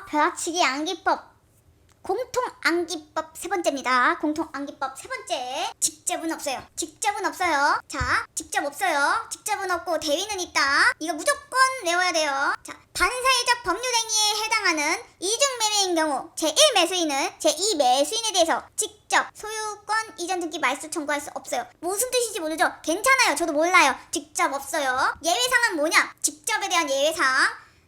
벼락치기 암기법 공통암기법 세 번째입니다. 공통암기법 세 번째. 직접은 없어요. 직접은 없어요. 자, 직접 없어요. 직접은 없고 대위는 있다. 이거 무조건 외워야 돼요. 자, 반사회적 법률행위에 해당하는 이중매매인 경우 제1매수인은 제2매수인에 대해서 직접 소유권 이전 등기 말소 청구할 수 없어요. 무슨 뜻인지 모르죠? 괜찮아요. 저도 몰라요. 직접 없어요. 예외상은 뭐냐? 직접에 대한 예외상.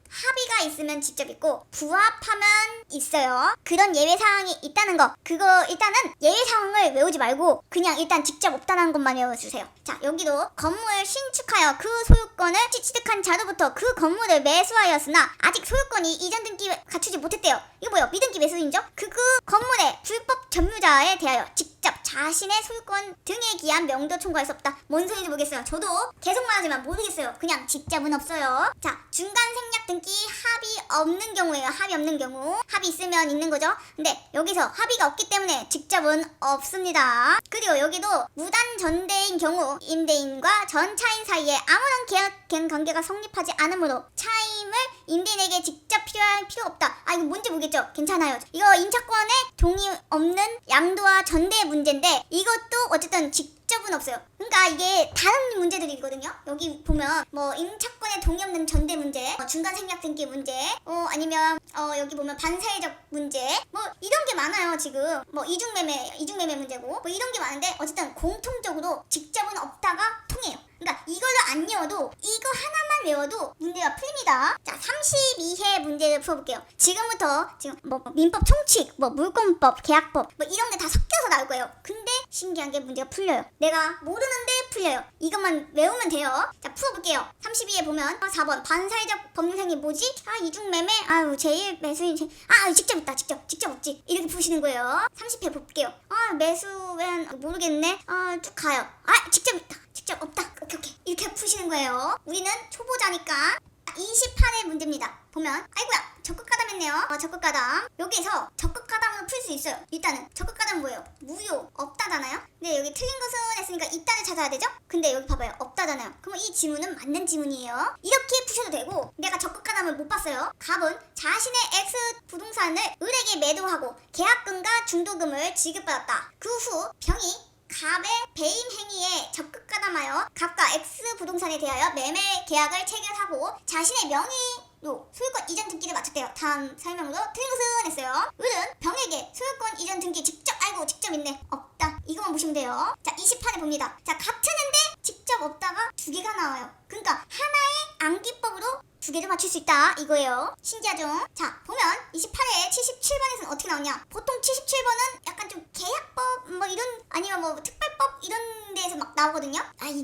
합의가 있으면 직접 있고 부합하면 있어요. 그런 예외사항이 있다는 거, 그거 일단은 예외사항을 외우지 말고 그냥 일단 직접 없다는 것만 외워주세요. 자, 여기도 건물 신축하여 그 소유권을 취득한 자로부터 그 건물을 매수하였으나 아직 소유권이 이전 등기 갖추지 못했대요. 이거 뭐예요? 미등기 매수인죠? 그 건물의 불법 점유자에 대하여 직접 자신의 소유권 등에 기한 명도 청구할 수 없다. 뭔 소리인지 모르겠어요. 저도 계속 말하지만 모르겠어요. 그냥 직접은 없어요. 자, 중간 생략 등기 합의 없는 경우에요. 합의 없는 경우. 합의 있으면 있는 거죠. 근데 여기서 합의가 없기 때문에 직접은 없습니다. 그리고 여기도 무단 전대인 경우 임대인과 전 차인 사이에 아무런 계약 관계가 성립하지 않으므로 차임을 임대인에게 직접 필요할 필요 없다. 아, 이거 뭔지 모르겠죠? 괜찮아요. 이거 임차권에 동의 없는 양도와 전대 문제인데 이것도 어쨌든 직접은 없어요. 그러니까 이게 다른 문제들이거든요. 여기 보면 뭐 임차권에 동의 없는 전대 문제, 중간 생략 등기 문제, 아니면 여기 보면 반사회적 문제, 뭐 이런 게 많아요. 지금 뭐 이중매매 문제고 뭐 이런 게 많은데 어쨌든 공통적으로 직접은 없다가 통해요. 그러니까 이걸로 안 외워도 이거 하나만 외워도 문제가 풀립니다. 자, 32회 문제를 풀어볼게요. 지금부터 뭐 민법 총칙, 뭐 물권법, 계약법 뭐 이런 게 다 섞여서 나올 거예요. 근데 신기한 게 문제가 풀려요. 내가 모르는데 풀려요. 이것만 외우면 돼요. 자, 풀어볼게요. 32회 보면 4번 반사회적 법률행위 뭐지? 이중매매? 제1 매수인 직접 있다. 직접 없지. 이렇게 푸시는 거예요. 30회 볼게요. 매수엔 모르겠네. 쭉 가요. 직접 있다. 직접 없다. 오케이. 이렇게 푸시는 거예요. 우리는 초보자니까. 28회 문제입니다. 보면 아이고야, 적극가담했네요. 적극가담. 여기에서 적극가담으로 풀 수 있어요. 일단은 적극가담은 뭐예요? 무효, 없다잖아요. 근데 여기 틀린 것은 했으니까 있다를 찾아야 되죠? 근데 여기 봐봐요, 없다잖아요. 그럼 이 지문은 맞는 지문이에요. 이렇게 푸셔도 되고, 내가 적극가담을 못 봤어요. 갑은 자신의 X 부동산을 을에게 매도하고 계약금과 중도금을 지급받았다. 그 후 병이 갑의 배임 행위에 적극가담하여 갑과 X 부동산에 대하여 매매 계약을 체결하고 자신의 명의로 소유권 이전 등기를 마쳤대요. 다음 설명으로 틀린 것은 했어요. 을은 병에게 소유권 이전 등기 직접 알고 직접 있네. 없다. 이거만 보시면 돼요. 자, 28회 봅니다. 자, 같은데 직접 없다가 두 개가 나와요. 그러니까 하나의 암기법으로 두 개를 맞출 수 있다 이거예요. 신기하죠? 자, 보면 28회 77번에서는 어떻게 나오냐? 보통 77번은 약간 좀 계약법 뭐 이런, 아니면 뭐 특별법 이런 데에서 막 나오거든요.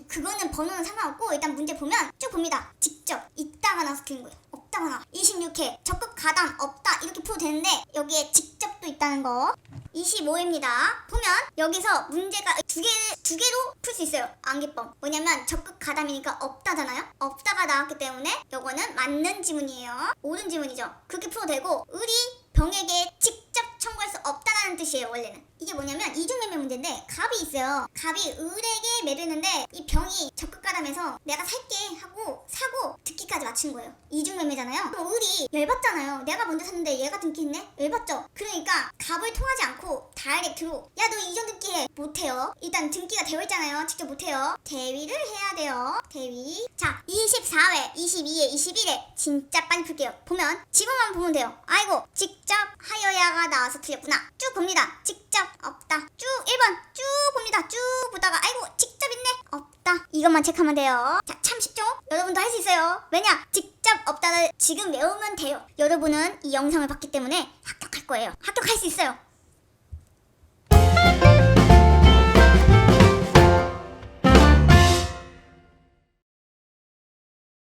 그거는 번호는 상관없고 일단 문제 보면 쭉 봅니다. 직접 있다가 나와서 틀린 거예요. 없다가 나와. 26회 적극 가담 없다 이렇게 풀어도 되는데 여기에 직접도 있다는 거. 25회입니다. 보면 여기서 문제가 두 개로 풀 수 있어요. 암기법. 뭐냐면 적극 가담이니까 없다잖아요. 없다가 나왔기 때문에 요거는 맞는 지문이에요. 옳은 지문이죠. 그렇게 풀어도 되고, 을이 병에게 직접 청구할 수 없다는 뜻이에요. 원래는 이게 뭐냐면 이중매매 문제인데 갑이 있어요. 갑이 을에게 매도했는데 이 병이 적극 가담해서 내가 살게 하고 사고 등기까지 맞춘 거예요. 이중매매잖아요. 그럼 을이 열받잖아요. 내가 먼저 샀는데 얘가 등기했네? 열받죠. 그러니까 갑을 통하지 않고 다이렉트로 야, 너 이전 등기해. 못해요. 일단 등기가 되어 있잖아요. 직접 못해요. 대위를 해야 돼요. 대위. 자, 24회 22회 21회 진짜 빨리 풀게요. 보면 지금만 보면 돼요. 아이고, 직접 하여야가 나와서 틀렸구나. 쭉 봅니다. 직접 없다. 쭉 1번 쭉 봅니다. 쭉 보다가 아이고, 직접 있네. 없다. 이것만 체크하면 돼요. 자, 참 쉽죠? 여러분도 할 수 있어요. 왜냐? 직접 없다를 지금 외우면 돼요. 여러분은 이 영상을 봤기 때문에 합격할 거예요. 합격할 수 있어요.